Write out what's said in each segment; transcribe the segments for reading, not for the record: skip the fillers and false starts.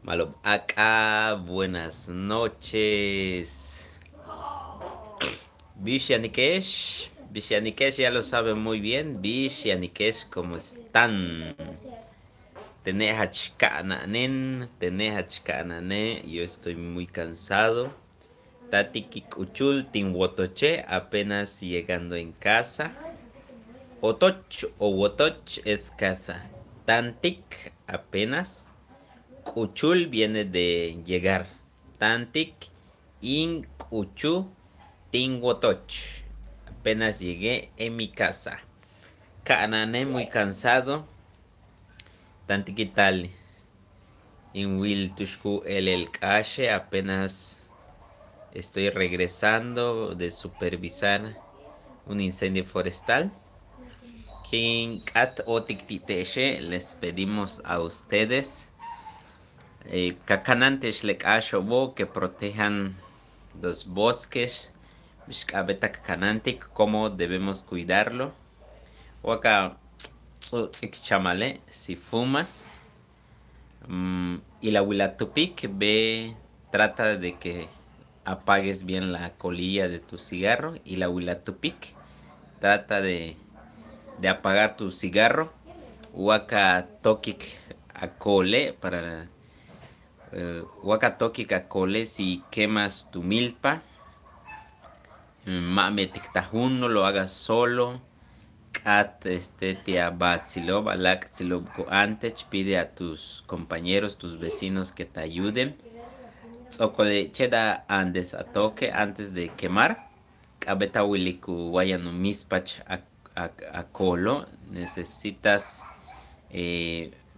Malo acá, buenas noches. Bish y Anikesh. Bish y Anikesh ya lo saben muy bien. Bish y Anikesh, ¿cómo están? Tenehachkananen. Yo estoy muy cansado. Tati Kikuchul, Tinwotoche, apenas llegando en casa. Otoch o Wotoch es casa. Tantik, apenas. Kuchul viene de llegar. Tantik, in Kuchu, Tinwotoch. Apenas llegué en mi casa. Kanane muy cansado. Tantikital. In Will Tushku el Kashe. Apenas estoy regresando de supervisar un incendio forestal. King Kat o Tiktiteshe, les pedimos a ustedes Kakanantes lekashobo que protejan los bosques. Bishkabeta kakanantik, cómo debemos cuidarlo. Waka chamale, si fumas. Y la huilatupik ve, trata de que apagues bien la colilla de tu cigarro. Y la huilatupik trata de apagar tu cigarro. Waka tokik akole para Wakatoki kakole si quemas tu milpa. Mame tiktajun, no lo hagas solo. Kat tia batsilob, alak tsilob antech, pide a tus compañeros, tus vecinos que te ayuden. Tzokole cheda andes a toque antes de quemar. Kabeta wiliku wayanu mispach a colo. Necesitas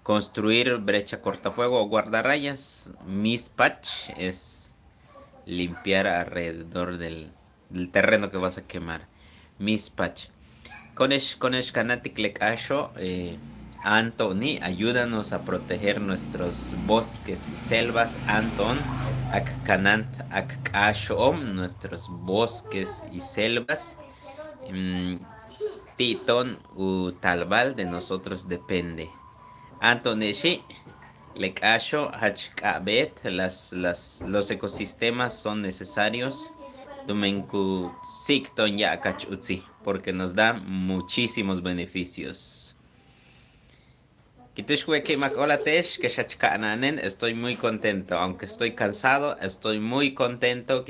construir brecha cortafuego o guardarrayas. Mispach es limpiar alrededor del terreno que vas a quemar. Mispach. Konesh Kanatik Lekasho, Anthony, ayúdanos a proteger nuestros bosques y selvas. Anton, Akkanant Akkashom, nuestros bosques y selvas. Titon u Talbal, de nosotros depende. Antoneshi, Lekasho, Hachkabet, los ecosistemas son necesarios. Tumenku Sikton ya Kachutsi, porque nos da muchísimos beneficios. Estoy muy contento, aunque estoy cansado, estoy muy contento.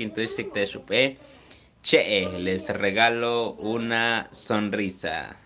Che, les regalo una sonrisa.